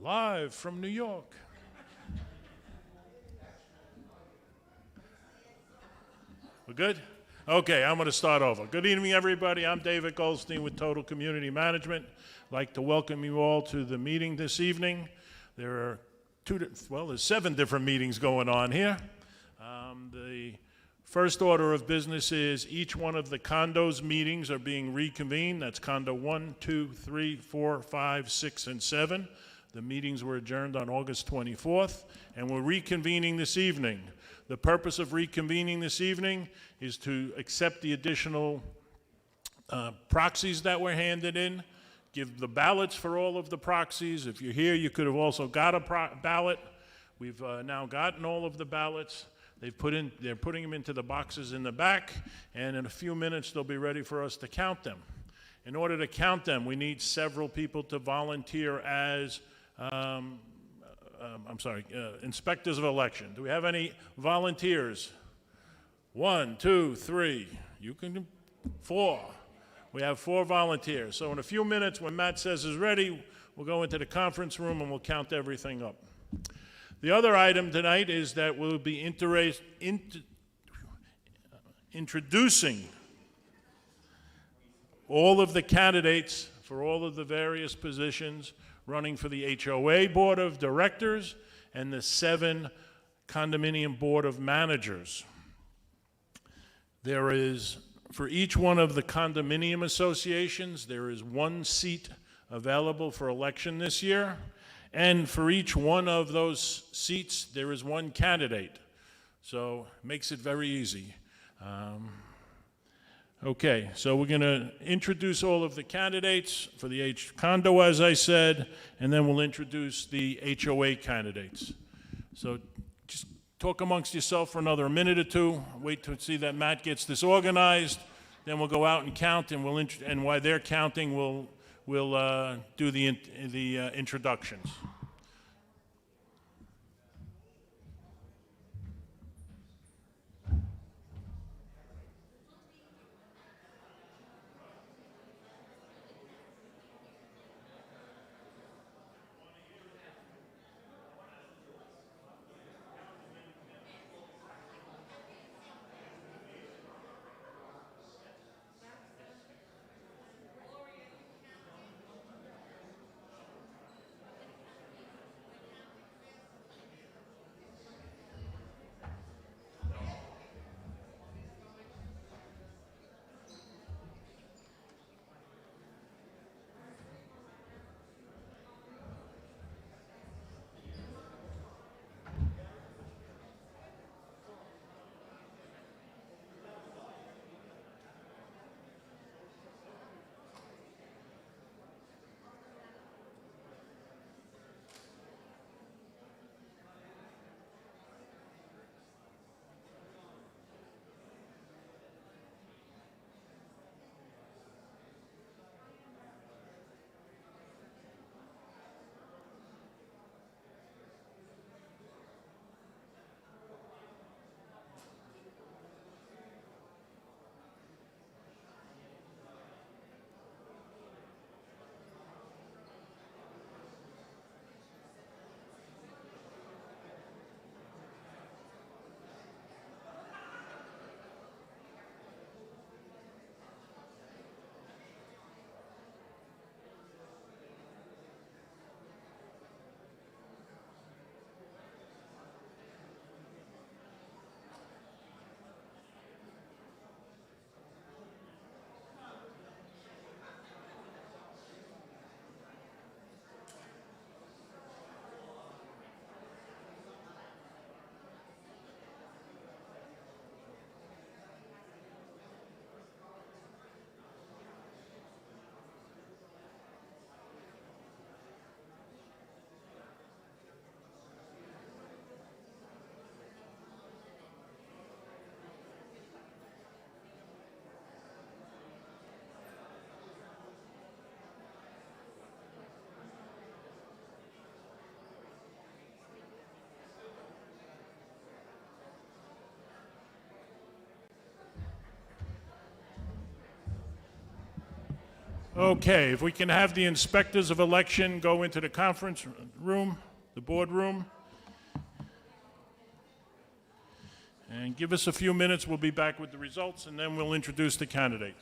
Live from New York. We're good? Okay, I'm going to start over. Good evening, everybody. I'm David Goldstein with Total Community Management. I'd like to welcome you all to the meeting this evening. There are there's 7 different meetings going on here. The first order of business is each one of the condos meetings are being reconvened. That's condo 1, 2, 3, 4, 5, 6, and 7. The meetings were adjourned on August 24th, and we're reconvening this evening. The purpose of reconvening this evening is to accept the additional proxies that were handed in, give the ballots for all of the proxies. If you're here, you could have also got a ballot. We've now gotten all of the ballots. They're putting them into the boxes in the back, and in a few minutes they'll be ready for us to count them. In order to count them, we need several people to volunteer as inspectors of election. Do we have any volunteers? 1, 2, 3. You can do 4. We have 4 volunteers. So in a few minutes, when Matt says is ready, we'll go into the conference room and we'll count everything up. The other item tonight is that we'll be introducing all of the candidates for all of the various positions running for the HOA Board of Directors and the 7 Condominium Board of Managers. There is, for each one of the condominium associations, there is 1 seat available for election this year. And for each one of those seats, there is 1 candidate. So it makes it very easy. Okay, so we're going to introduce all of the candidates for the condo, as I said, and then we'll introduce the HOA candidates. So just talk amongst yourself for another minute or 2. Wait to see that Matt gets this organized. Then we'll go out and count, and and while they're counting, we'll do the introductions. Okay, if we can have the inspectors of election go into the conference room, the boardroom, and give us a few minutes. We'll be back with the results, and then we'll introduce the candidates.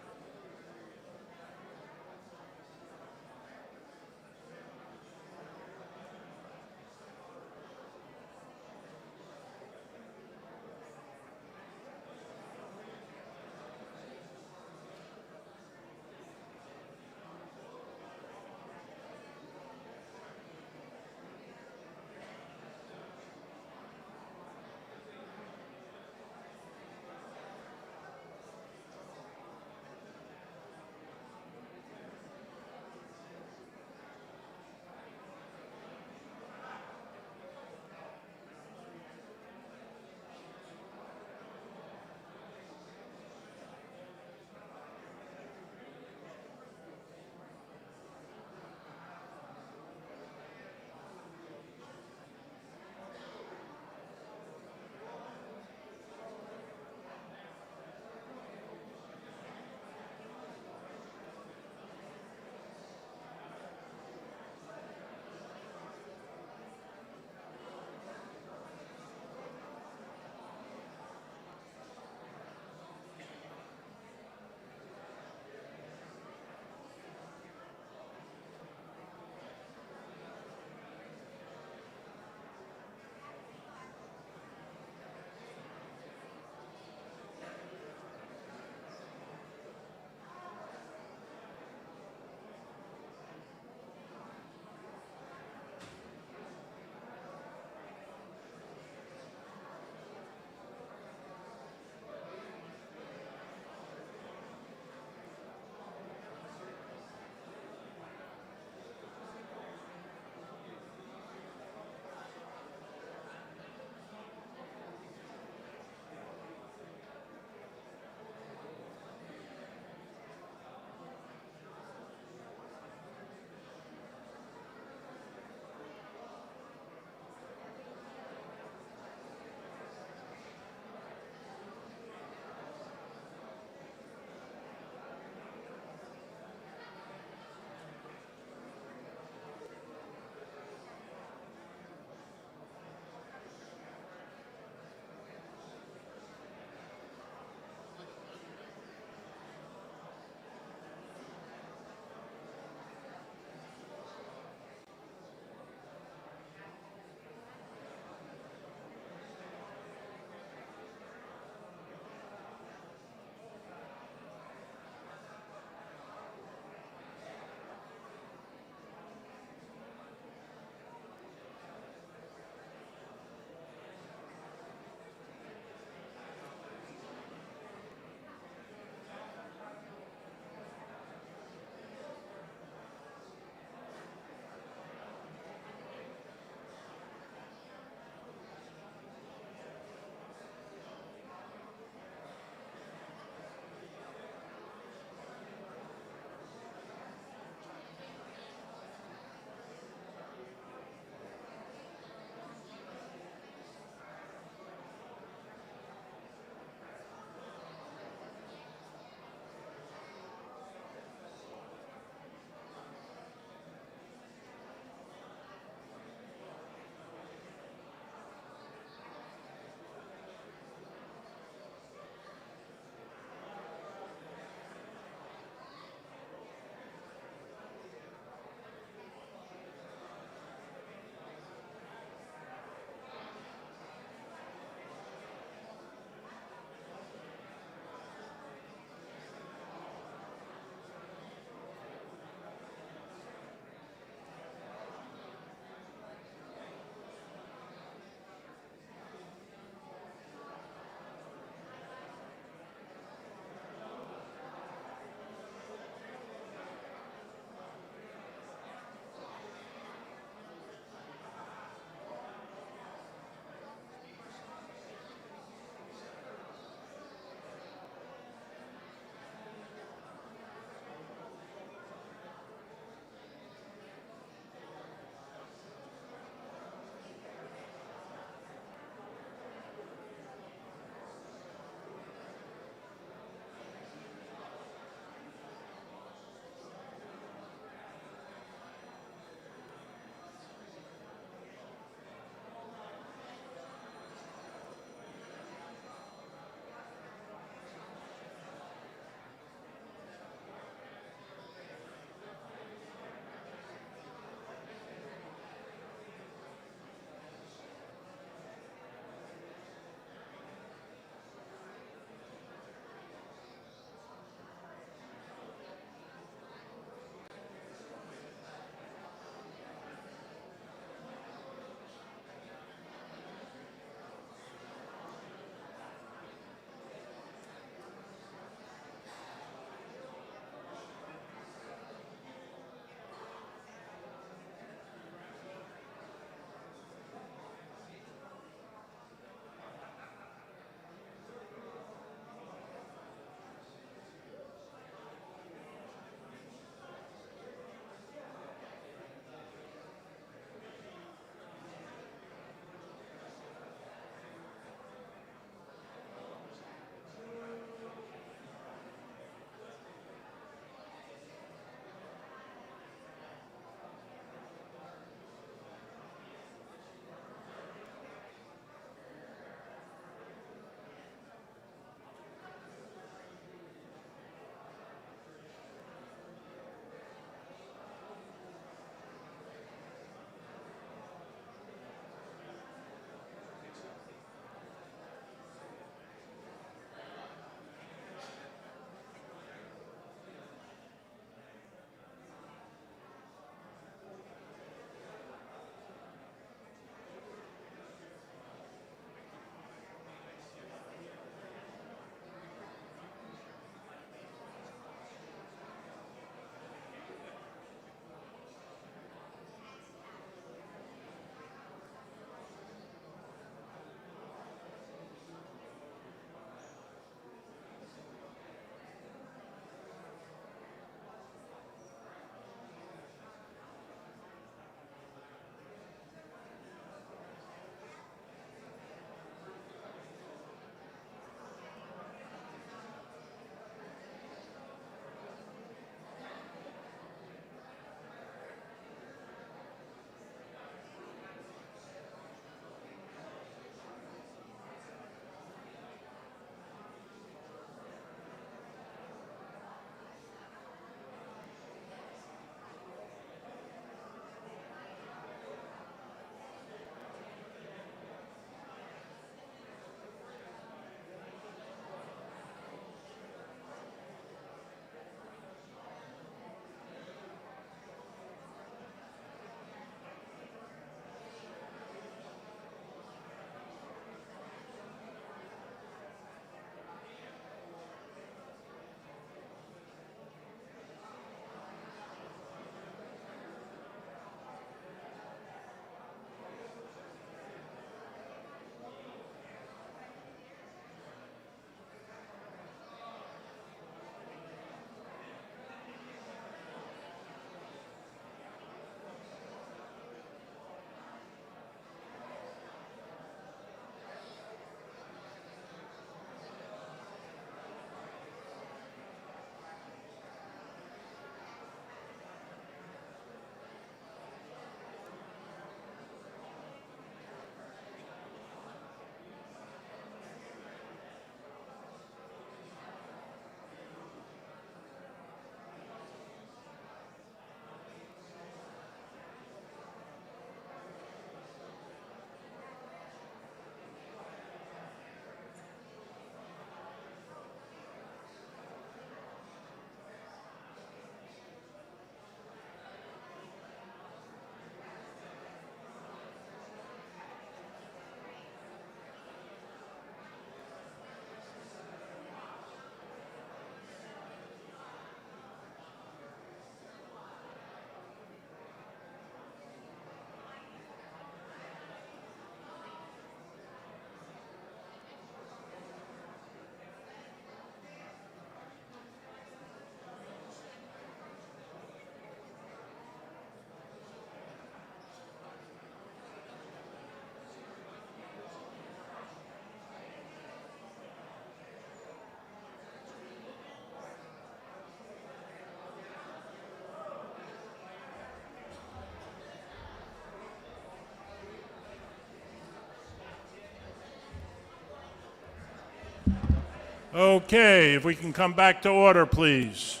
Okay, if we can come back to order, please.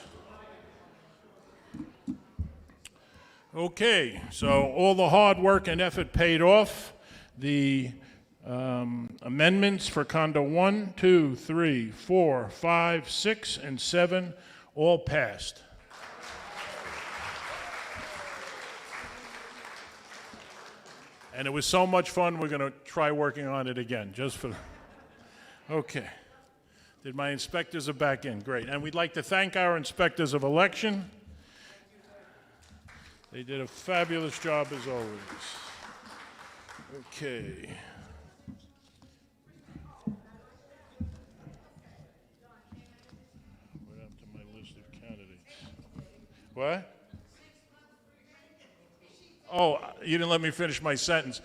Okay, so all the hard work and effort paid off. The amendments for condo 1, 2, 3, 4, 5, 6, and 7 all passed. And it was so much fun, we're going to try working on it again, just for... Okay. Did my inspectors are back in? Great. And we'd like to thank our inspectors of election. They did a fabulous job as always. Okay. What happened to my list of candidates? What? Oh, you didn't let me finish my sentence.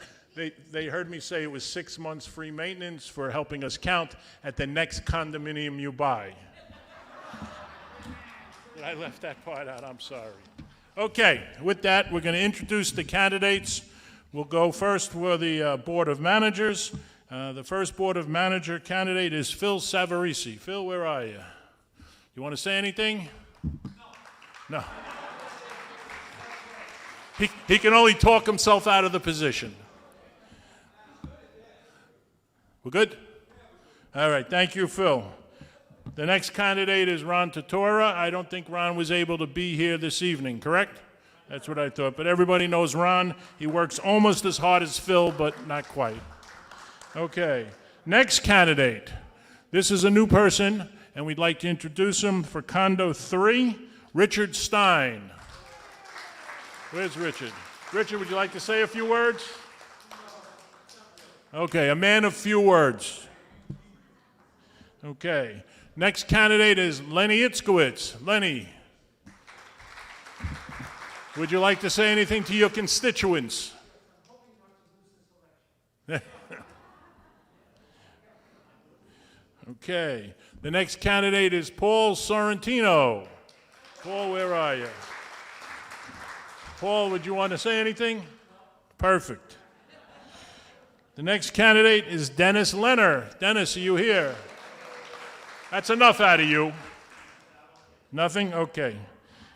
They heard me say it was 6 months free maintenance for helping us count at the next condominium you buy. I left that part out, I'm sorry. Okay, with that, we're going to introduce the candidates. We'll go first for the Board of Managers. The first Board of Manager candidate is Phil Savarese. Phil, where are you? You want to say anything? No. He can only talk himself out of the position. We're good? All right, thank you, Phil. The next candidate is Ron Totora. I don't think Ron was able to be here this evening, correct? That's what I thought. But everybody knows Ron. He works almost as hard as Phil, but not quite. Okay, next candidate. This is a new person, and we'd like to introduce him for Condo 3, Richard Stein. Where's Richard? Richard, would you like to say a few words? Okay, a man of few words. Okay. Next candidate is Lenny Itzkowitz. Lenny, would you like to say anything to your constituents? Okay. The next candidate is Paul Sorrentino. Paul, where are you? Paul, would you want to say anything? Perfect. The next candidate is Dennis Lenner. Dennis, are you here? That's enough out of you. Nothing? Okay.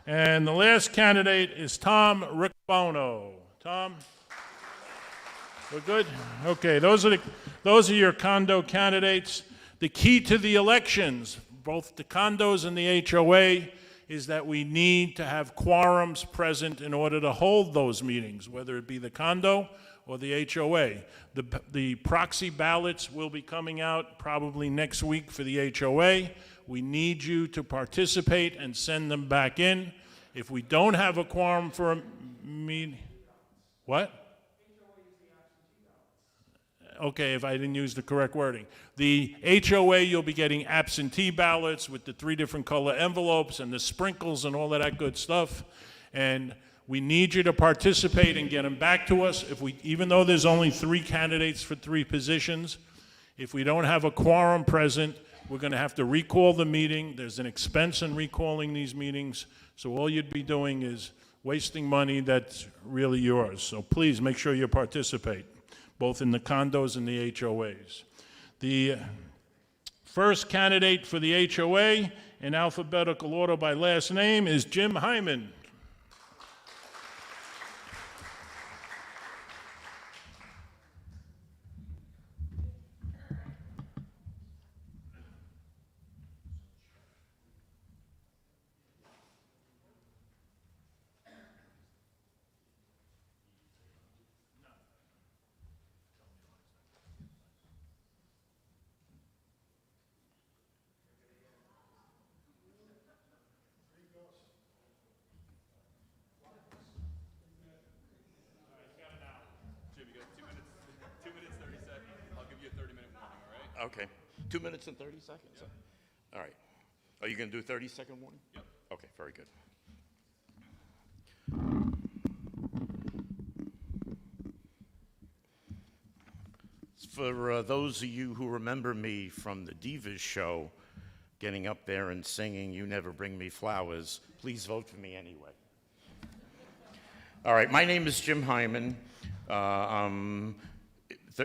And the last candidate is Tom Riccbono. Tom? We're good? Okay, those are your condo candidates. The key to the elections, both the condos and the HOA, is that we need to have quorums present in order to hold those meetings, whether it be the condo or the HOA. The proxy ballots will be coming out probably next week for the HOA. We need you to participate and send them back in. If we don't have a quorum for a meeting, what? Okay, if I didn't use the correct wording. The HOA, you'll be getting absentee ballots with the 3 different color envelopes and the sprinkles and all of that good stuff. And we need you to participate and get them back to us. Even though there's only 3 candidates for 3 positions, if we don't have a quorum present, we're going to have to recall the meeting. There's an expense in recalling these meetings. So all you'd be doing is wasting money that's really yours. So please make sure you participate, both in the condos and the HOAs. The first candidate for the HOA in alphabetical order by last name is Jim Hyman. Okay. 2 minutes and 30 seconds? Yep. All right. Are you going to do 30-second warning? Yep. Okay, very good. For those of you who remember me from the Divas show, getting up there and singing "You Never Bring Me Flowers," please vote for me anyway. All right, my name is Jim Hyman. I'm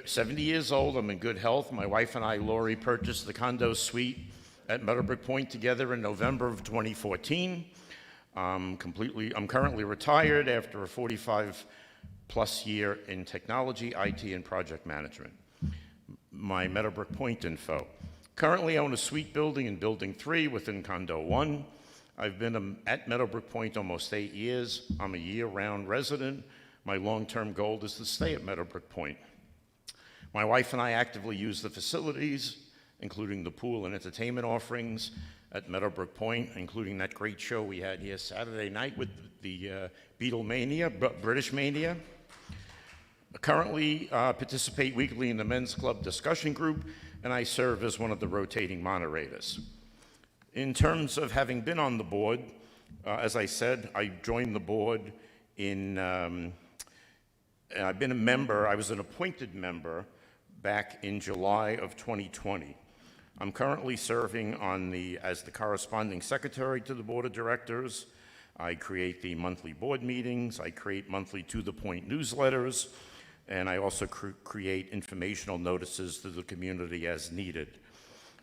70 years old. I'm in good health. My wife and I, Lori, purchased the condo suite at Meadowbrook Point together in November of 2014. I'm currently retired after a 45-plus year in technology, IT, and project management. My Meadowbrook Point info. Currently own a suite building in Building 3 within Condo 1. I've been at Meadowbrook Point almost 8 years. I'm a year-round resident. My long-term goal is to stay at Meadowbrook Point. My wife and I actively use the facilities, including the pool and entertainment offerings at Meadowbrook Point, including that great show we had here Saturday night with the Beatlemania, British Mania. I currently participate weekly in the Men's Club discussion group, and I serve as one of the rotating moderators. In terms of having been on the board, as I said, I joined the board I've been a member, I was an appointed member back in July of 2020. I'm currently serving as the corresponding secretary to the board of directors. I create the monthly board meetings, I create monthly To The Point newsletters, and I also create informational notices to the community as needed.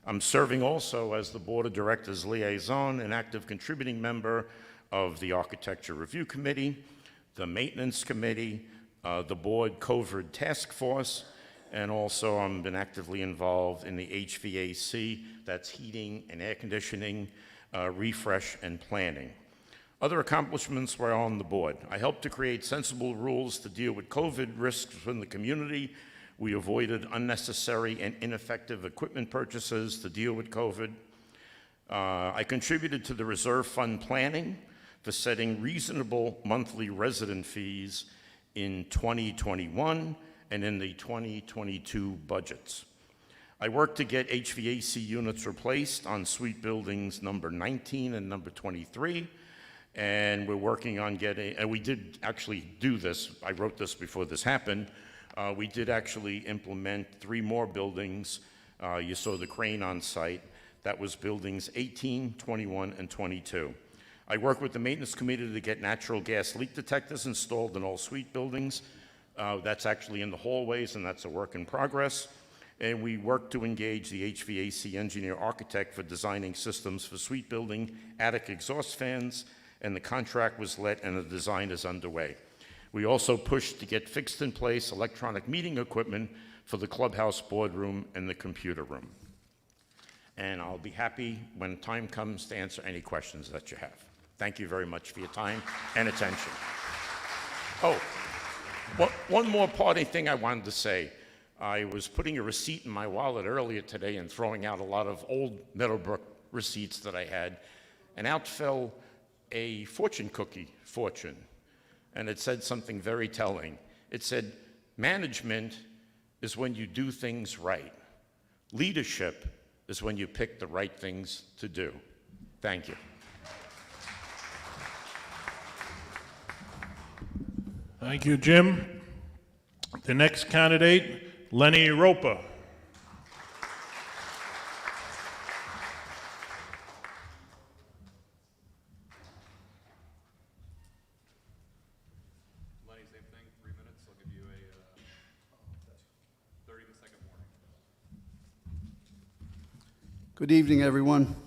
I'm serving also as the board of directors liaison, an active contributing member of the Architecture Review Committee, the Maintenance Committee, the board COVID task force, and also I've been actively involved in the HVAC, that's heating and air conditioning, refresh and planning. Other accomplishments were on the board. I helped to create sensible rules to deal with COVID risks from the community. We avoided unnecessary and ineffective equipment purchases to deal with COVID. I contributed to the reserve fund planning for setting reasonable monthly resident fees in 2021 and in the 2022 budgets. I worked to get HVAC units replaced on suite buildings number 19 and number 23, and we're working on getting, and we did actually do this, I wrote this before this happened, we did actually implement 3 more buildings. You saw the crane on site. That was buildings 18, 21, and 22. I worked with the maintenance committee to get natural gas leak detectors installed in all suite buildings. That's actually in the hallways, and that's a work in progress. And we worked to engage the HVAC engineer architect for designing systems for suite building, attic exhaust fans, and the contract was let and the design is underway. We also pushed to get fixed in place electronic meeting equipment for the clubhouse boardroom and the computer room. And I'll be happy when time comes to answer any questions that you have. Thank you very much for your time and attention. Oh, one more parting thing I wanted to say. I was putting a receipt in my wallet earlier today and throwing out a lot of old Meadowbrook receipts that I had, and out fell a fortune cookie fortune. And it said something very telling. It said, management is when you do things right. Leadership is when you pick the right things to do. Thank you. Thank you, Jim. The next candidate, Lenny Roper. Lenny, same thing, 3 minutes. I'll give you a 30-second warning. Good evening, everyone.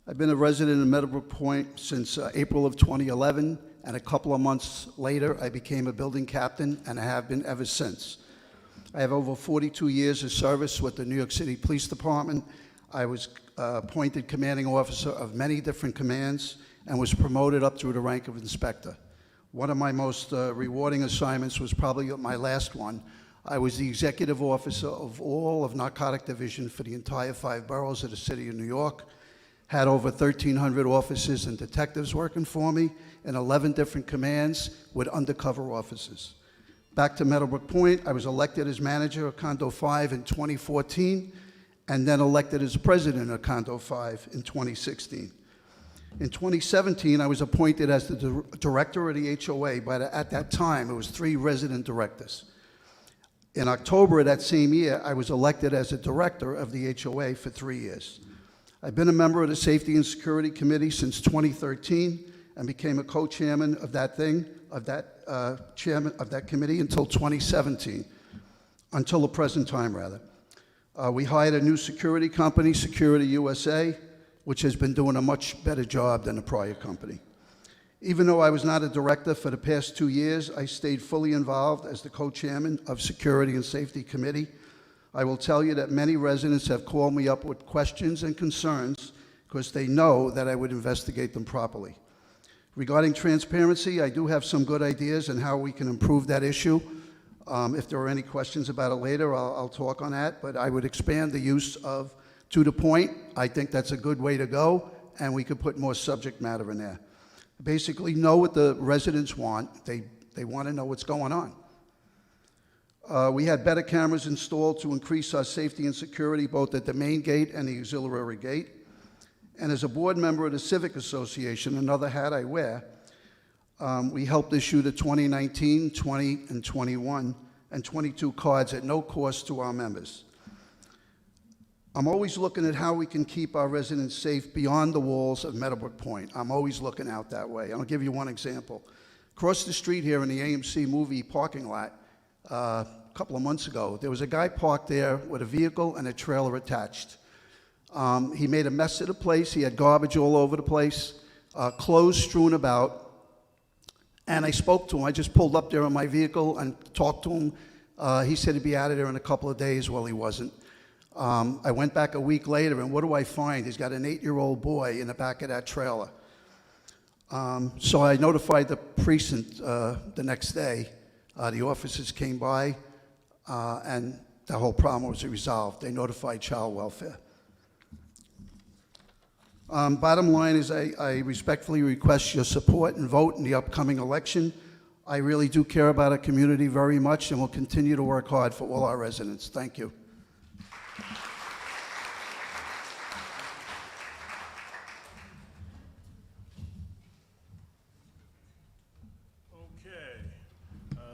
I've been a resident of Meadowbrook Point since April of 2011, and a couple of months later, I became a building captain, and I have been ever since. I have over 42 years of service with the New York City Police Department. I was appointed commanding officer of many different commands and was promoted up through the rank of inspector. One of my most rewarding assignments was probably my last one. I was the executive officer of all of Narcotic Division for the entire 5 boroughs of the city of New York. Had over 1,300 officers and detectives working for me in 11 different commands with undercover officers. Back to Meadowbrook Point, I was elected as manager of Condo 5 in 2014, and then elected as president of Condo 5 in 2016. In 2017, I was appointed as the director of the HOA, but at that time, it was 3 resident directors. In October of that same year, I was elected as a director of the HOA for 3 years. I've been a member of the Safety and Security Committee since 2013 and became a co-chairman of that committee until 2017. until the present time, rather. We hired a new security company, Security USA, which has been doing a much better job than the prior company. Even though I was not a director for the past 2 years, I stayed fully involved as the co-chairman of Security and Safety Committee. I will tell you that many residents have called me up with questions and concerns because they know that I would investigate them properly. Regarding transparency, I do have some good ideas on how we can improve that issue. If there are any questions about it later, I'll talk on that, but I would expand the use of to the point. I think that's a good way to go, and we could put more subject matter in there. Basically, know what the residents want. They want to know what's going on. We had better cameras installed to increase our safety and security both at the main gate and the auxiliary gate. And as a board member of the Civic Association, another hat I wear, we helped issue the 2019, 20, and 21 and 22 cards at no cost to our members. I'm always looking at how we can keep our residents safe beyond the walls of Meadowbrook Point. I'm always looking out that way. I'll give you one example. Across the street here in the AMC movie parking lot, a couple of months ago, there was a guy parked there with a vehicle and a trailer attached. He made a mess of the place. He had garbage all over the place, clothes strewn about. And I spoke to him. I just pulled up there in my vehicle and talked to him. He said he'd be out of there in a couple of days. Well, he wasn't. I went back a week later, and what do I find? He's got an 8-year-old boy in the back of that trailer. So I notified the precinct the next day. The officers came by, and the whole problem was resolved. They notified child welfare. Bottom line is I respectfully request your support and vote in the upcoming election. I really do care about our community very much, and will continue to work hard for all our residents. Thank you.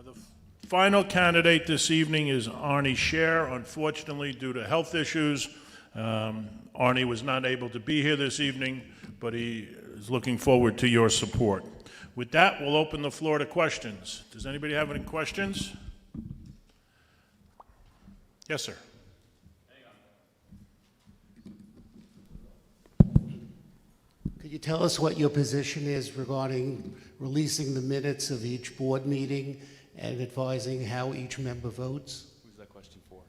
The final candidate this evening is Arnie Scher. Unfortunately, due to health issues, Arnie was not able to be here this evening, but he is looking forward to your support. With that, we'll open the floor to questions. Does anybody have any questions? Yes, sir. Could you tell us what your position is regarding releasing the minutes of each board meeting and advising how each member votes? Who's that question for?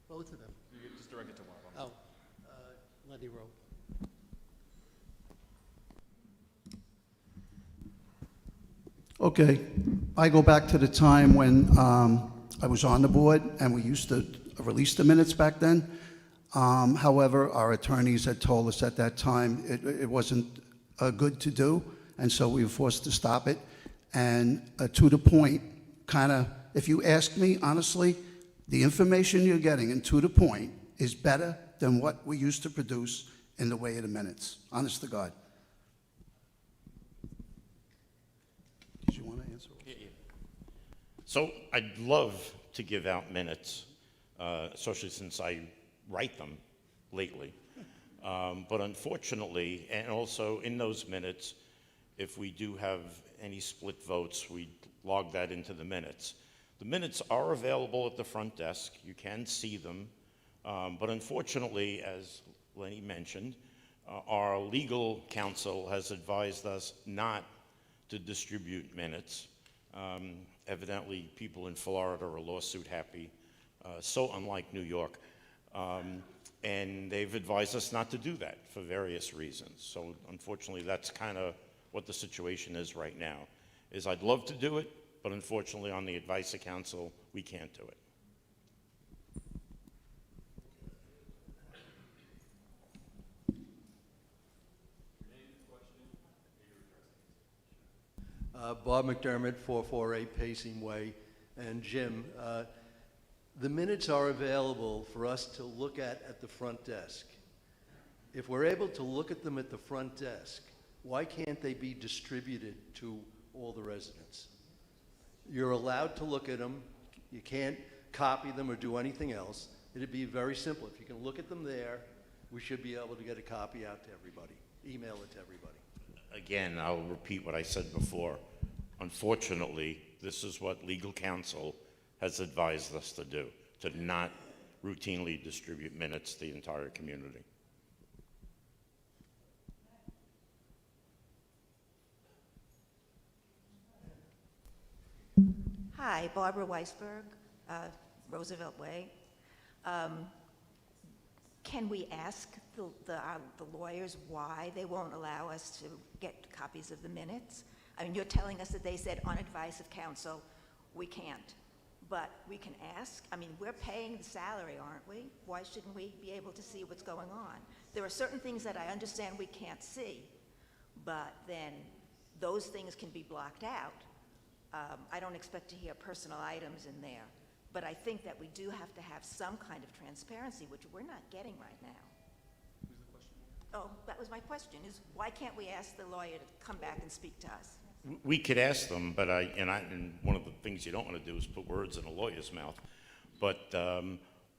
Both of them. You can just direct it to one of them. Oh, Lenny Rowe. Okay. I go back to the time when I was on the board, and we used to release the minutes back then. However, our attorneys had told us at that time it wasn't good to do, and so we were forced to stop it. And to the point, kind of, if you ask me honestly, the information you're getting and to the point is better than what we used to produce in the way of the minutes. Honest to God. Did you want to answer? So I'd love to give out minutes, especially since I write them lately. But unfortunately, and also in those minutes, if we do have any split votes, we log that into the minutes. The minutes are available at the front desk. You can see them. But unfortunately, as Lenny mentioned, our legal counsel has advised us not to distribute minutes. Evidently, people in Florida are lawsuit happy, so unlike New York. And they've advised us not to do that for various reasons. So unfortunately, that's kind of what the situation is right now, is I'd love to do it, but unfortunately, on the advice of counsel, we can't do it. Bob McDermott, 448 Pacing Way. And Jim, the minutes are available for us to look at the front desk. If we're able to look at them at the front desk, why can't they be distributed to all the residents? You're allowed to look at them. You can't copy them or do anything else. It'd be very simple. If you can look at them there, we should be able to get a copy out to everybody, email it to everybody. Again, I'll repeat what I said before. Unfortunately, this is what legal counsel has advised us to do. to not routinely distribute minutes to the entire community. Hi, Barbara Weisberg, Roosevelt Way. Can we ask the lawyers why they won't allow us to get copies of the minutes? I mean, you're telling us that they said on advice of counsel, we can't. But we can ask. I mean, we're paying the salary, aren't we? Why shouldn't we be able to see what's going on? There are certain things that I understand we can't see, but then those things can be blocked out. I don't expect to hear personal items in there, but I think that we do have to have some kind of transparency, which we're not getting right now. Who's the question? Oh, that was my question, is why can't we ask the lawyer to come back and speak to us? We could ask them, but and one of the things you don't want to do is put words in a lawyer's mouth. But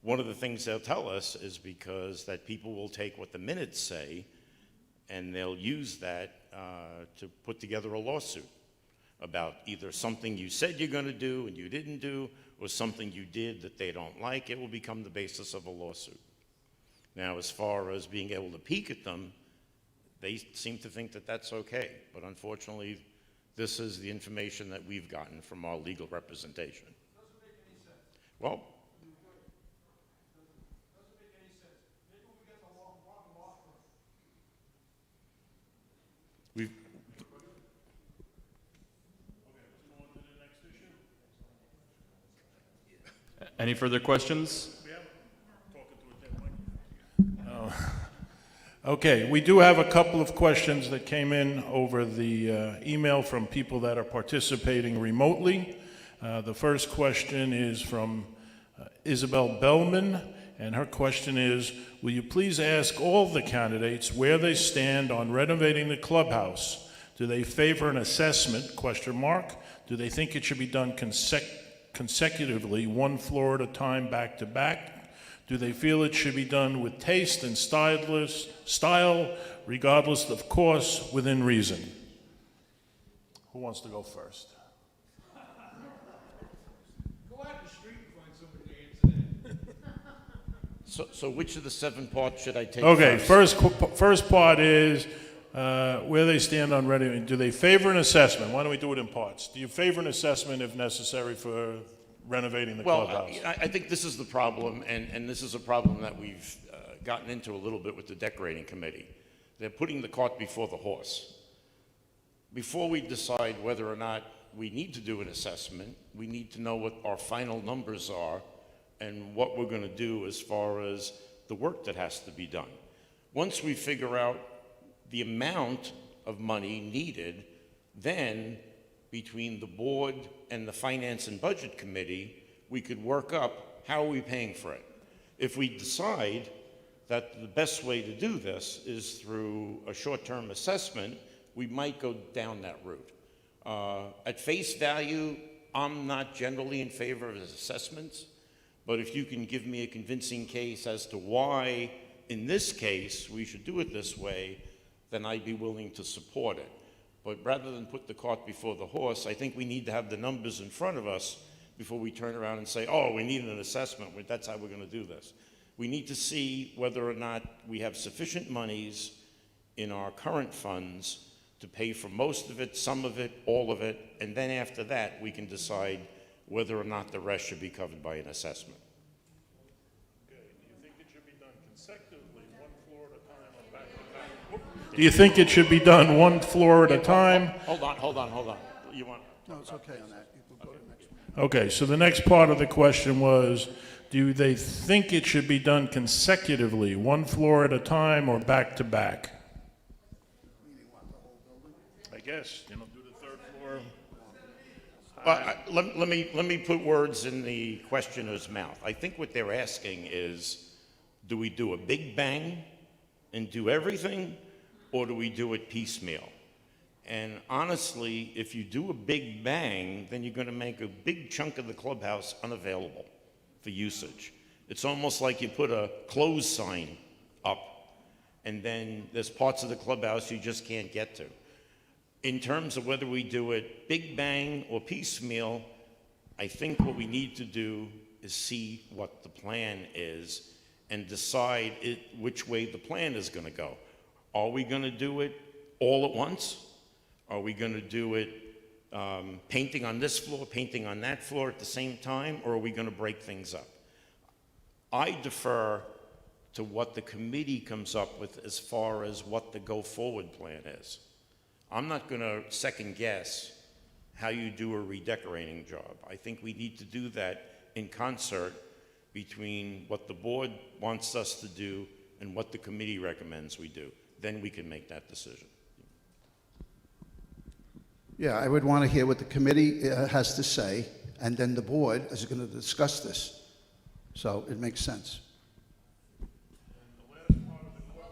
one of the things they'll tell us is because that people will take what the minutes say and they'll use that to put together a lawsuit about either something you said you're going to do and you didn't do, or something you did that they don't like. It will become the basis of a lawsuit. Now, as far as being able to peek at them, they seem to think that that's okay. But unfortunately, this is the information that we've gotten from our legal representation. Doesn't make any sense. Well, Doesn't make any sense. Maybe we get the wrong law firm. we've, Any further questions? Okay, we do have a couple of questions that came in over the email from people that are participating remotely. The first question is from Isabel Bellman, and her question is, will you please ask all the candidates where they stand on renovating the clubhouse? Do they favor an assessment, question mark? Do they think it should be done consecutively, one floor at a time, back to back? Do they feel it should be done with taste and style, regardless of cost, within reason? Who wants to go first? Go out in the street and find somebody to answer that. so which of the 7 parts should I take Okay, first? first part is where they stand on ready. Do they favor an assessment? Why don't we do it in parts? Do you favor an assessment if necessary for renovating the Well, clubhouse? I think this is the problem, and this is a problem that we've gotten into a little bit with the decorating committee. They're putting the cart before the horse. Before we decide whether or not we need to do an assessment, we need to know what our final numbers are and what we're going to do as far as the work that has to be done. Once we figure out the amount of money needed, then between the board and the Finance and Budget Committee, we could work up how are we paying for it. If we decide that the best way to do this is through a short-term assessment, we might go down that route. At face value, I'm not generally in favor of assessments, but if you can give me a convincing case as to why, in this case, we should do it this way, then I'd be willing to support it. But rather than put the cart before the horse, I think we need to have the numbers in front of us before we turn around and say, oh, we need an assessment. That's how we're going to do this. We need to see whether or not we have sufficient monies in our current funds to pay for most of it, some of it, all of it, and then after that, we can decide whether or not the rest should be covered by an assessment. Okay, do you think it should be done consecutively, one floor at a time, or back to back? Do you think it should be done one floor at a time? Hold on. You want? No, it's okay on that. We'll go to the next one. Okay, so the next part of the question was, do they think it should be done consecutively, one floor at a time or back to back? I guess, do the third floor. Let me put words in the questioner's mouth. I think what they're asking is, do we do a big bang and do everything, or do we do it piecemeal? And honestly, if you do a big bang, then you're going to make a big chunk of the clubhouse unavailable for usage. It's almost like you put a close sign up, and then there's parts of the clubhouse you just can't get to. In terms of whether we do it big bang or piecemeal, I think what we need to do is see what the plan is and decide which way the plan is going to go. Are we going to do it all at once? Are we going to do it painting on this floor, painting on that floor at the same time, or are we going to break things up? I defer to what the committee comes up with as far as what the go-forward plan is. I'm not going to second guess how you do a redecorating job. I think we need to do that in concert between what the board wants us to do and what the committee recommends we do. Then we can make that decision. Yeah, I would want to hear what the committee has to say, and then the board is going to discuss this. So it makes sense.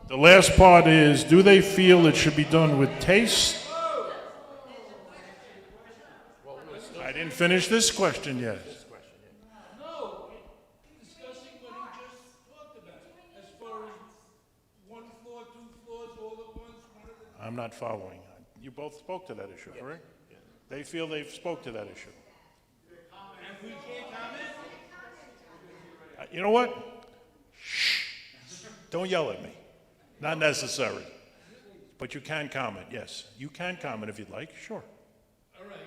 The last part is, do they feel it should be done with taste? I didn't finish this question yet. No, discussing what he just talked about, as far as one floor, two floors, all at once, one at a time. I'm not following. You both spoke to that issue, correct? They feel they've spoke to that issue. And we can't comment? You know what? Shh. Don't yell at me. Not necessary. But you can comment, yes. You can comment if you'd like, sure. All right.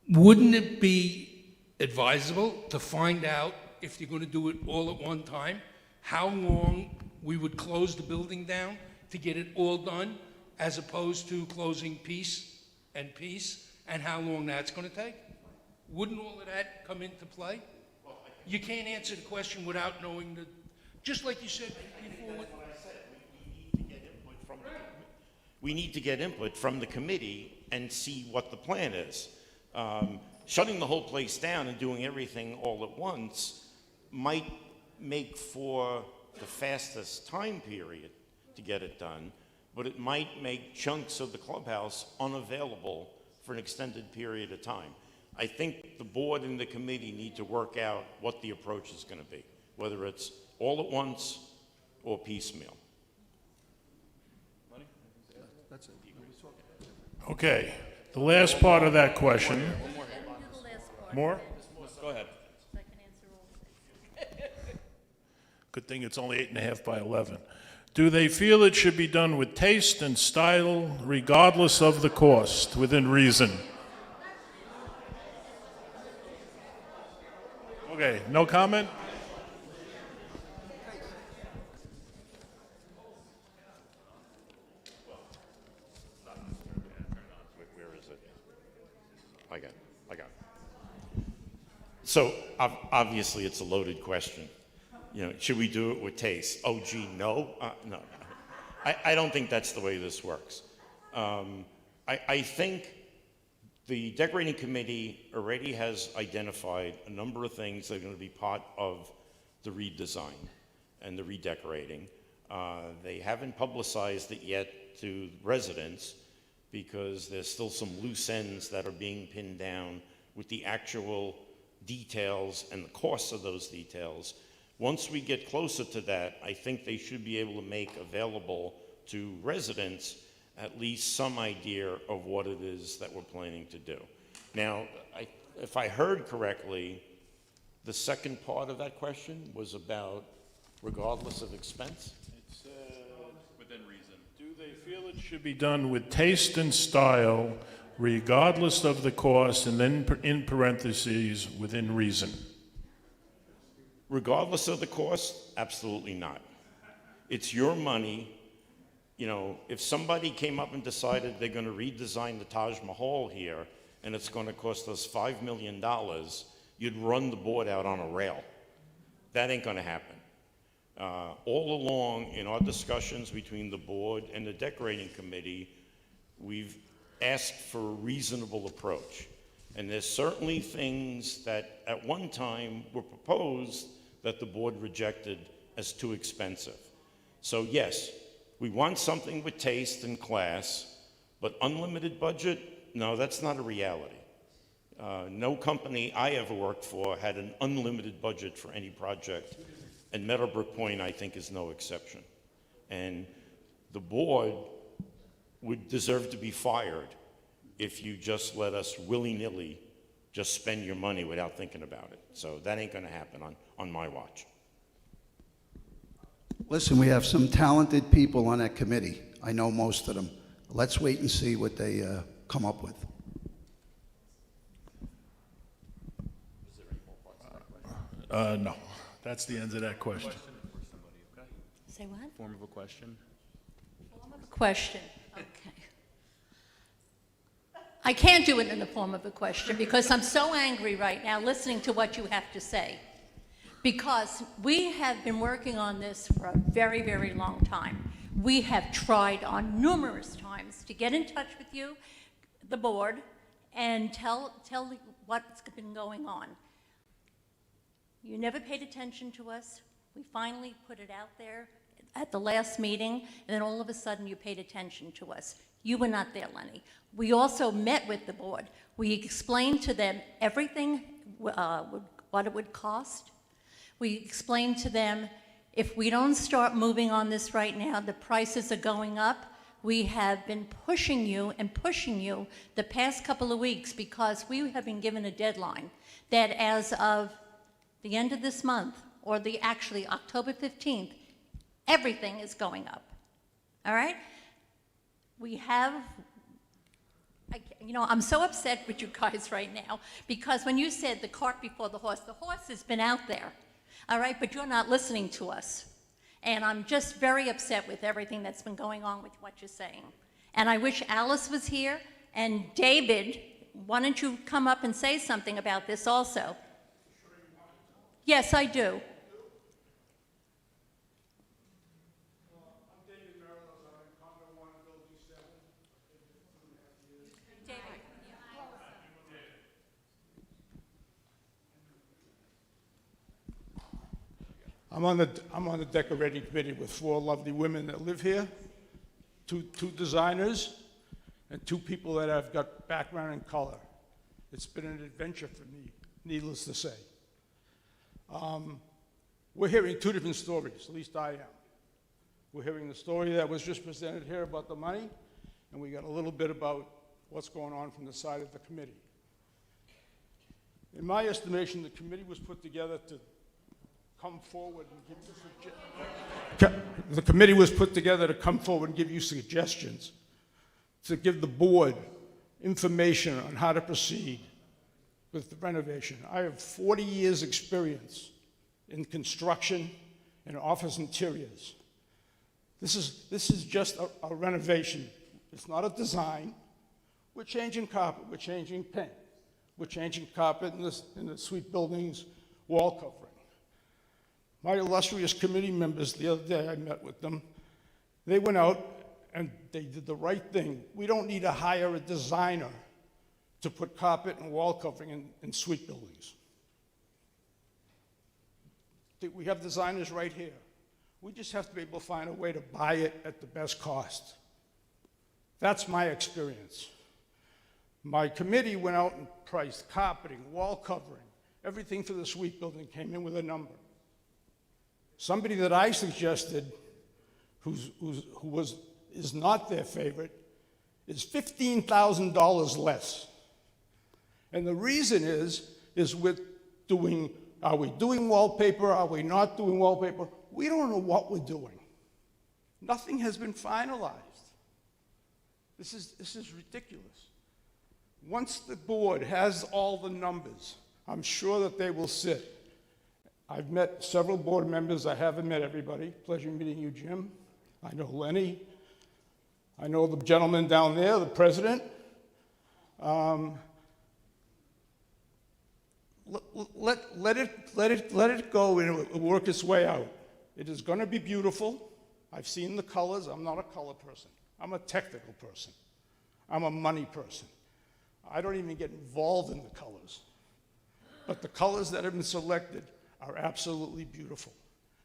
Wouldn't it be advisable to find out, if you're going to do it all at one time, how long we would close the building down to get it all done, as opposed to closing piece and piece, and how long that's going to take? Wouldn't all of that come into play? You can't answer the question without knowing the, just like you said before. We need to get input from the committee and see what the plan is. Shutting the whole place down and doing everything all at once might make for the fastest time period to get it done, but it might make chunks of the clubhouse unavailable for an extended period of time. I think the board and the committee need to work out what the approach is going to be, whether it's all at once or piecemeal. Okay, the last part of that question. Do the last part. More? Go ahead. So I can answer all. Good thing it's only 8.5 by 11. Do they feel it should be done with taste and style, regardless of the cost, within reason? Okay, no comment? Where is it? I got it. So obviously it's a loaded question. You know, should we do it with taste? Oh, gee, no? No. I don't think that's the way this works. I think the decorating committee already has identified a number of things that are going to be part of the redesign and the redecorating. They haven't publicized it yet to residents because there's still some loose ends that are being pinned down with the actual details and the costs of those details. Once we get closer to that, I think they should be able to make available to residents at least some idea of what it is that we're planning to do. Now, if I heard correctly, the second part of that question was about regardless of expense? It's, Within reason. do they feel it should be done with taste and style, regardless of the cost, and then in parentheses, within reason? Regardless of the cost, absolutely not. It's your money. You know, if somebody came up and decided they're going to redesign the Taj Mahal here and it's going to cost us $5 million, you'd run the board out on a rail. That ain't going to happen. All along in our discussions between the board and the decorating committee, we've asked for a reasonable approach. And there's certainly things that at one time were proposed that the board rejected as too expensive. So yes, we want something with taste and class, but unlimited budget, no, that's not a reality. No company I ever worked for had an unlimited budget for any project, and Meadowbrook Point, I think, is no exception. And the board would deserve to be fired if you just let us willy-nilly just spend your money without thinking about it. So that ain't gonna happen on my watch. Listen, we have some talented people on that committee. I know most of them. Let's wait and see what they come up with. No, that's the end of that question. Say what? Form of a question. Form of a question, okay. I can't do it in the form of a question because I'm so angry right now listening to what you have to say. Because we have been working on this for a very, very long time. We have tried on numerous times to get in touch with you, the board, and tell what's been going on. You never paid attention to us. We finally put it out there at the last meeting, and then all of a sudden you paid attention to us. You were not there, Lenny. We also met with the board. We explained to them everything, what it would cost. We explained to them, if we don't start moving on this right now, the prices are going up. We have been pushing you the past couple of weeks because we have been given a deadline that as of the end of this month, or actually October 15th, everything is going up, all right? We have, I'm so upset with you guys right now because when you said the cart before the horse has been out there, all right, but you're not listening to us. And I'm just very upset with everything that's been going on with what you're saying. And I wish Alice was here, and David, why don't you come up and say something about this also? Yes, I do. I'm on the decorating committee with 4 lovely women that live here, two designers, and 2 people that have got background in color. It's been an adventure for me, needless to say. We're hearing 2 different stories, at least I am. We're hearing the story that was just presented here about the money, and we got a little bit about what's going on from the side of the committee. In my estimation, the committee was put together to come forward and give the committee was put together to come forward and give you suggestions, to give the board information on how to proceed with the renovation. I have 40 years' experience in construction and office interiors. This is just a renovation. It's not a design. We're changing carpet, we're changing paint, we're changing carpet in the suite buildings wall covering. My illustrious committee members, the other day I met with them, they went out and they did the right thing. We don't need to hire a designer to put carpet and wall covering in suite buildings. We have designers right here. We just have to be able to find a way to buy it at the best cost. That's my experience. My committee went out and priced carpeting, wall covering, everything for the suite building, came in with a number. Somebody that I suggested, who is not their favorite, is $15,000 less. And the reason is are we doing wallpaper? Are we not doing wallpaper? We don't know what we're doing. Nothing has been finalized. This is ridiculous. Once the board has all the numbers, I'm sure that they will sit. I've met several board members. I haven't met everybody. Pleasure meeting you, Jim. I know Lenny. I know the gentleman down there, the president. Let it go and it will work its way out. It is going to be beautiful. I've seen the colors. I'm not a color person. I'm a technical person. I'm a money person. I don't even get involved in the colors. But the colors that have been selected are absolutely beautiful.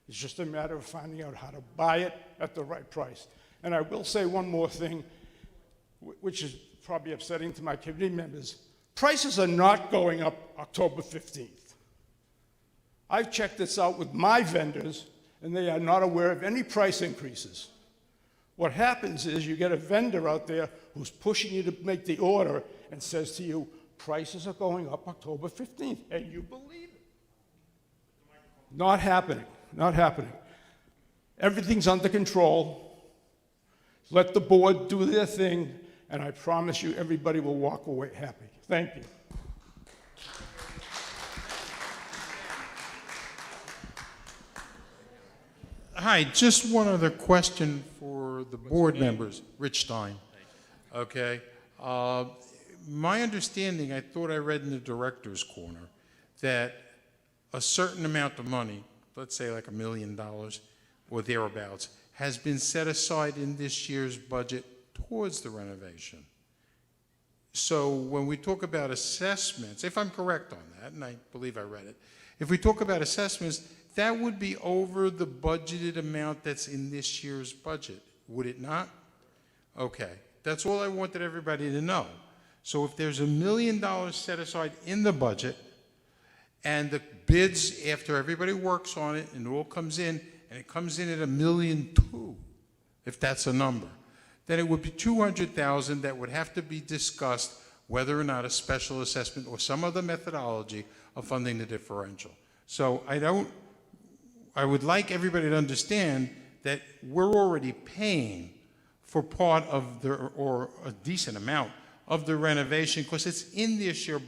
It's just a matter of finding out how to buy it at the right price. And I will say one more thing, which is probably upsetting to my committee members. Prices are not going up October 15th. I've checked this out with my vendors, and they are not aware of any price increases. What happens is you get a vendor out there who's pushing you to make the order and says to you, prices are going up October 15th, and you believe it. Not happening, not happening. Everything's under control. Let the board do their thing, and I promise you everybody will walk away happy. Thank you. Hi, just one other question for the board members. Rich Stein. Okay. My understanding, I thought I read in the director's corner, that a certain amount of money, let's say like $1 million or thereabouts, has been set aside in this year's budget towards the renovation. So when we talk about assessments, if I'm correct on that, and I believe I read it, if we talk about assessments, that would be over the budgeted amount that's in this year's budget, would it not? Okay, that's all I wanted everybody to know. So if there's $1 million set aside in the budget, and the bids, after everybody works on it and it all comes in, and it comes in at $1.2 million, if that's a number, then it would be $200,000 that would have to be discussed whether or not a special assessment or some other methodology of funding the differential. So I would like everybody to understand that we're already paying for part of the, or a decent amount of the renovation, because it's in this year's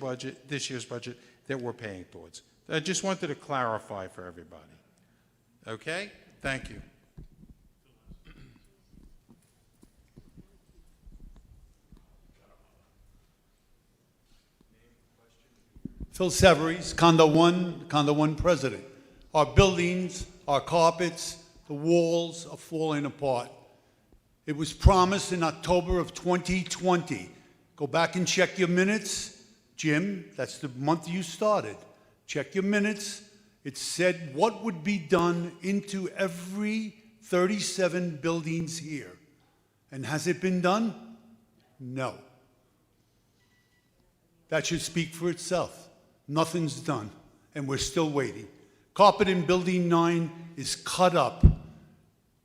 budget that we're paying towards. I just wanted to clarify for everybody. Okay? Thank you. Phil Severies, Condo 1 president. Our buildings, our carpets, the walls are falling apart. It was promised in October of 2020. Go back and check your minutes. Jim, that's the month you started. Check your minutes. It said what would be done into every 37 buildings here. And has it been done? No. That should speak for itself. Nothing's done, and we're still waiting. Carpet in Building 9 is cut up.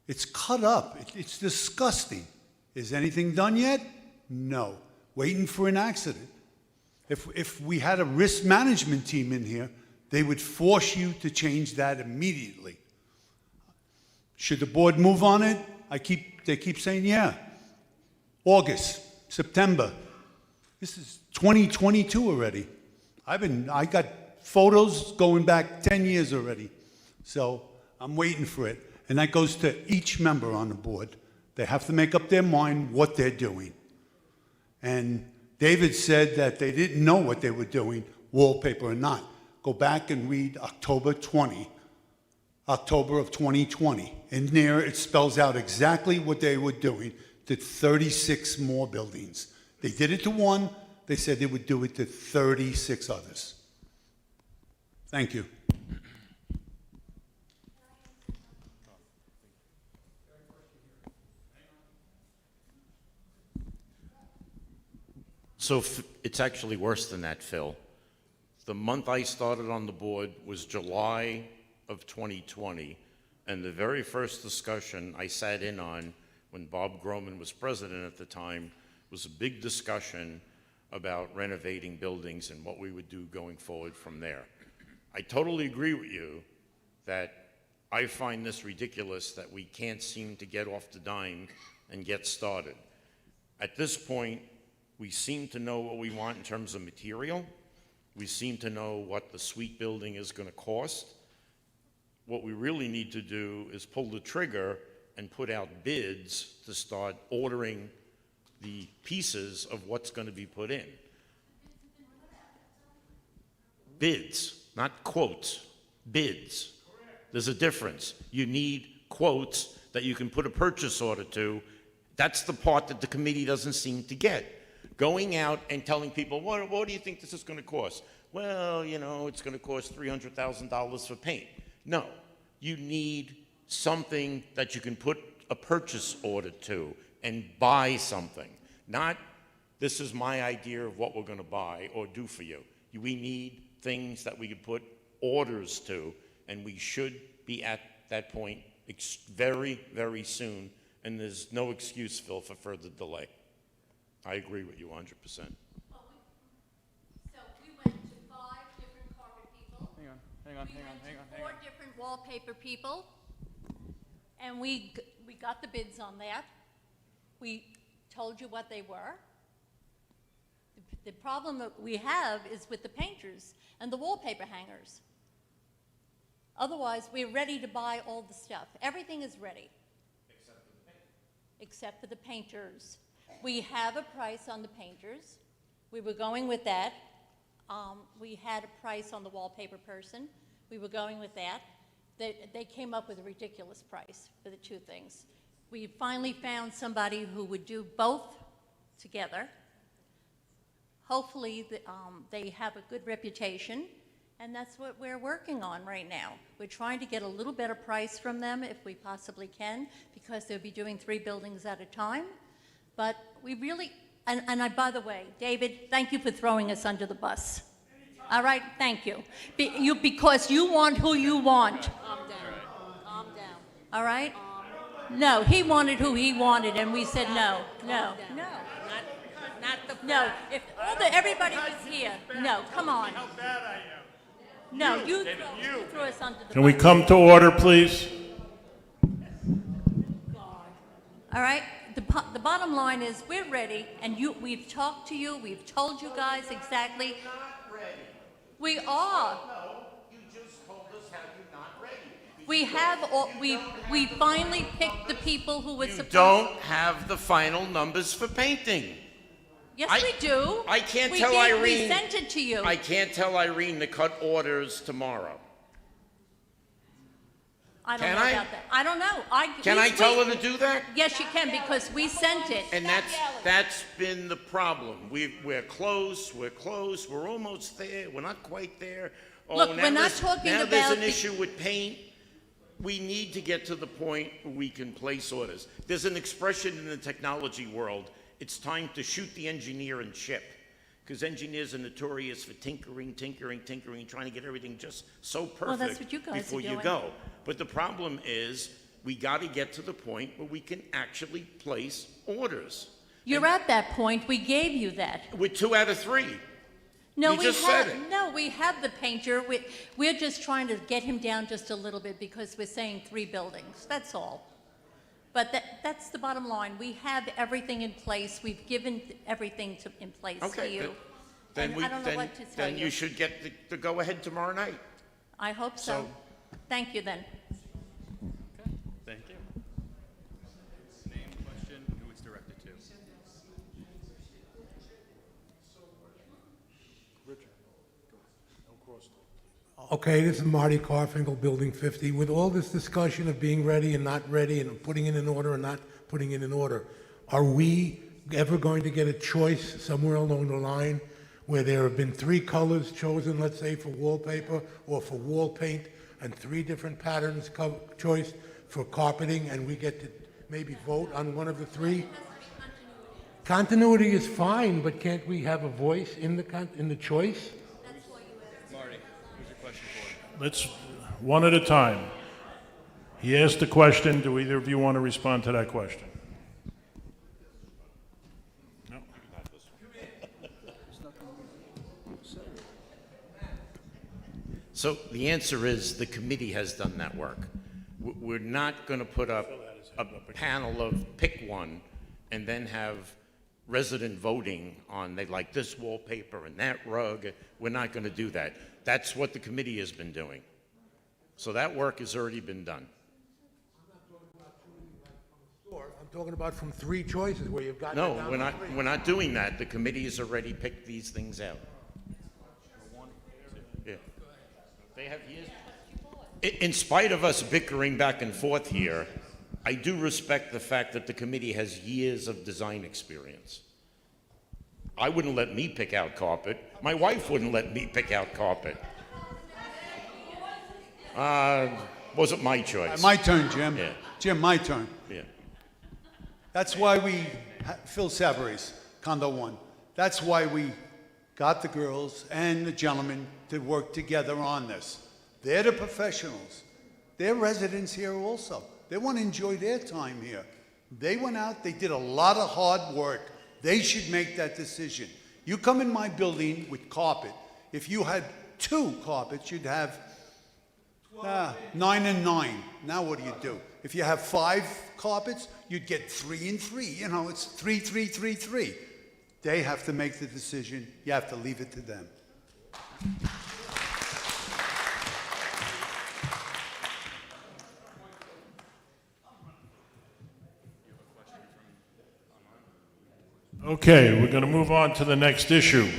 It's cut up. It's disgusting. Is anything done yet? No. Waiting for an accident. If we had a risk management team in here, they would force you to change that immediately. Should the board move on it? They keep saying, yeah. August, September. This is 2022 already. I got photos going back 10 years already. So I'm waiting for it. And that goes to each member on the board. They have to make up their mind what they're doing. And David said that they didn't know what they were doing, wallpaper or not. Go back and read October of 2020. In there, it spells out exactly what they were doing to 36 more buildings. They did it to one. They said they would do it to 36 others. Thank you. So it's actually worse than that, Phil. The month I started on the board was July of 2020, and the very first discussion I sat in on when Bob Groman was president at the time was a big discussion about renovating buildings and what we would do going forward from there. I totally agree with you that I find this ridiculous that we can't seem to get off the dime and get started. At this point, we seem to know what we want in terms of material. We seem to know what the suite building is going to cost. What we really need to do is pull the trigger and put out bids to start ordering the pieces of what's going to be put in. Bids, not quotes, bids. There's a difference. You need quotes that you can put a purchase order to. That's the part that the committee doesn't seem to get. Going out and telling people, what do you think this is going to cost? Well, you know, it's going to cost $300,000 for paint. No, you need something that you can put a purchase order to and buy something. Not, this is my idea of what we're going to buy or do for you. We need things that we can put orders to, and we should be at that point very, very soon and there's no excuse, Phil, for further delay. I agree with you 100%. So we went to 5 different carpet people. Hang on. We went to 4 different wallpaper people, and we got the bids on that. We told you what they were. The problem that we have is with the painters and the wallpaper hangers. Otherwise, we're ready to buy all the stuff. Everything is ready. Except for the painters. We have a price on the painters. We were going with that. We had a price on the wallpaper person. We were going with that. They came up with a ridiculous price for the 2 things. We finally found somebody who would do both together. Hopefully, they have a good reputation, and that's what we're working on right now. We're trying to get a little better price from them if we possibly can, because they'll be doing 3 buildings at a time. But we really, by the way, David, thank you for throwing us under the bus. All right, thank you. Because you want who you want. Calm down. Calm down. All right? No, he wanted who he wanted, and we said no. Not the. No, if everybody was here, no, come on. How bad I am. No, you threw us under the bus. Can we come to order, please? All right, the bottom line is, we're ready, and we've talked to you, we've told you guys exactly. Not ready. We are. No, you just told us how you're not ready. We have, we finally picked the people who were You supposed. don't have the final numbers for painting. Yes, we do. I can't We tell We Irene. sent it to you. I can't tell Irene to cut orders tomorrow. I don't Can know I? about that. I don't know. Can I tell her to do that? Yes, you can, because we sent it. And that's been the problem. We're close, we're almost there, we're not quite there. Oh, Look, now we're not there's- talking Now there's about an issue with paint. We need to get to the point where we can place orders. There's an expression in the technology world, it's time to shoot the engineer and ship. Because engineers are notorious for tinkering, trying to get everything just so perfect Well, that's what you guys are before you doing. go. But the problem is, we got to get to the point where we can actually place orders. You're at that point. We gave you that. With 2 out of 3. No, You we just have. said it. No, we have the painter. We're just trying to get him down just a little bit because we're saying 3 buildings. That's all. But that's the bottom line. We have everything in place. We've given everything in place to Okay, you. then And I don't know what to tell then you should get the go-ahead tomorrow night. I hope so. Thank you then. Thank you. Name, question, who it's directed to. Okay, this is Marty Carfinkel, Building 50. With all this discussion of being ready and not ready and putting it in order and not putting it in order, are we ever going to get a choice somewhere along the line where there have been 3 colors chosen, let's say, for wallpaper or for wall paint, and 3 different patterns choice for carpeting, and we get to maybe vote on one of the 3? Continuity is fine, but can't we have a voice in the choice? Marty, who's your question for? Let's, one at a time. He asked the question. Do either of you want to respond to that question? No? So the answer is, the committee has done that work. We're not going to put up a panel of pick one and then have resident voting on, they like this wallpaper and that rug. We're not going to do that. That's what the committee has been doing. So that work has already been done. I'm talking about from 3 choices where you've got. No, we're not doing that. The committee has already picked these things out. Yeah. They have years. In spite of us bickering back and forth here, I do respect the fact that the committee has years of design experience. I wouldn't let me pick out carpet. My wife wouldn't let me pick out carpet. Wasn't my choice. My turn, Jim. Yeah. Jim, my turn. Yeah. That's why Phil Savarese, Condo 1. That's why we got the girls and the gentlemen to work together on this. They're the professionals. They're residents here also. They want to enjoy their time here. They went out, they did a lot of hard work. They should make that decision. You come in my building with carpet. If you had 2 carpets, you'd have 9 and 9. Now what do? If you have 5 carpets, you'd get 3 and 3. You know, it's 3, 3, 3, 3. They have to make the decision. You have to leave it to them. Okay, we're going to move on to the next issue.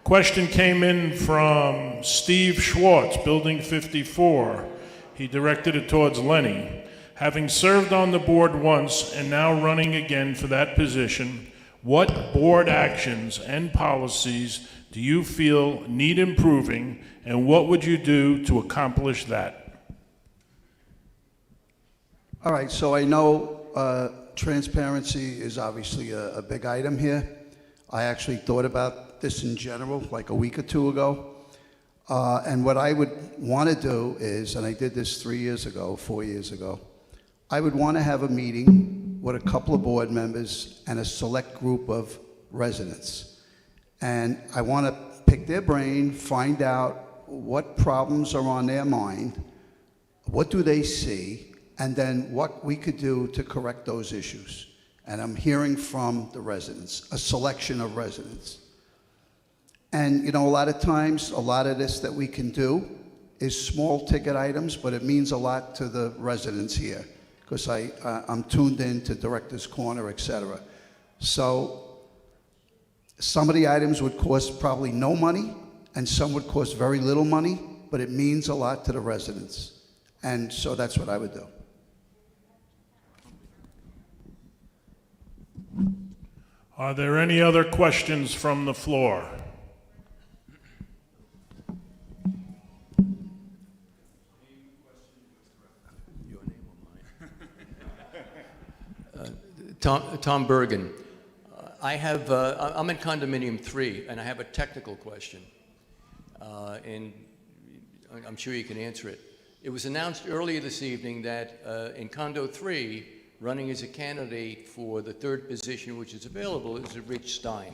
Question came in from Steve Schwartz, Building 54. He directed it towards Lenny. Having served on the board once and now running again for that position, what board actions and policies do you feel need improving, and what would you do to accomplish that? All right, so I know transparency is obviously a big item here. I actually thought about this in general like a week or 2 ago. And what I would want to do is, and I did this 4 years ago, I would want to have a meeting with a couple of board members and a select group of residents. And I want to pick their brain, find out what problems are on their mind, what do they see, and then what we could do to correct those issues. And I'm hearing from the residents, a selection of residents. And you know, a lot of times, a lot of this that we can do is small ticket items, but it means a lot to the residents here, because I'm tuned in to Director's Corner, etc. So some of the items would cost probably no money, and some would cost very little money, but it means a lot to the residents. And so that's what I would do. Are there any other questions from the floor? Tom Bergen. I'm in condominium 3, and I have a technical question, and I'm sure you can answer it. It was announced earlier this evening that in condo 3, running as a candidate for the 3rd position, which is available, is Rich Stein.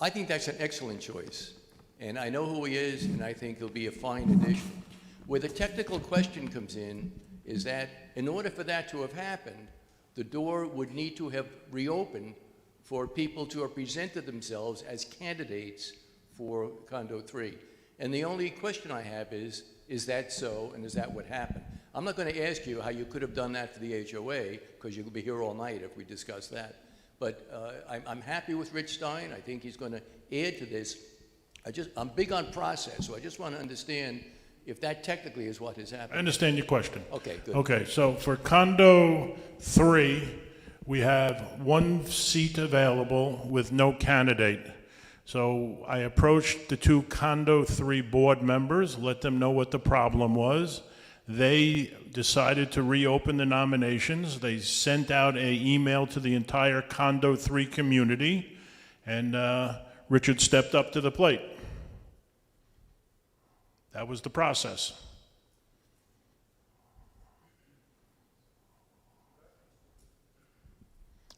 I think that's an excellent choice, and I know who he is, and I think he'll be a fine addition. Where the technical question comes in is that in order for that to have happened, the door would need to have reopened for people to have presented themselves as candidates for condo 3. And the only question I have is that so, and is that what happened? I'm not going to ask you how you could have done that for the HOA, because you'll be here all night if we discuss that. But I'm happy with Rich Stein. I think he's going to add to this. I'm big on process, so I just want to understand if that technically is what has happened. I understand your question. Okay, good. Okay, so for condo 3, we have 1 seat available with no candidate. So I approached the 2 condo 3 board members, let them know what the problem was. They decided to reopen the nominations. They sent out an email to the entire condo 3 community, and Richard stepped up to the plate. That was the process.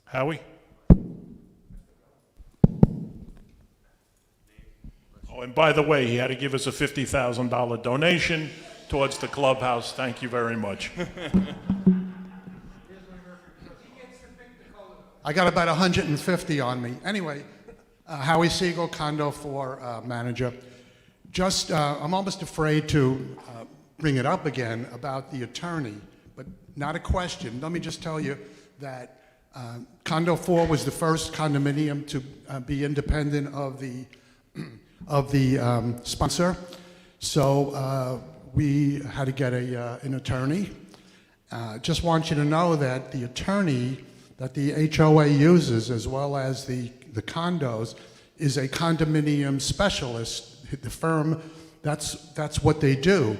Howie? Oh, and by the way, he had to give us a $50,000 donation towards the clubhouse. Thank you very much. I got about 150 on me. Anyway, Howie Siegel, Condo 4 manager. I'm almost afraid to bring it up again about the attorney, but not a question. Let me just tell you that Condo 4 was the first condominium to be independent of the sponsor. So we had to get an attorney. Just want you to know that the attorney that the HOA uses, as well as the condos, is a condominium specialist. The firm, that's what they do.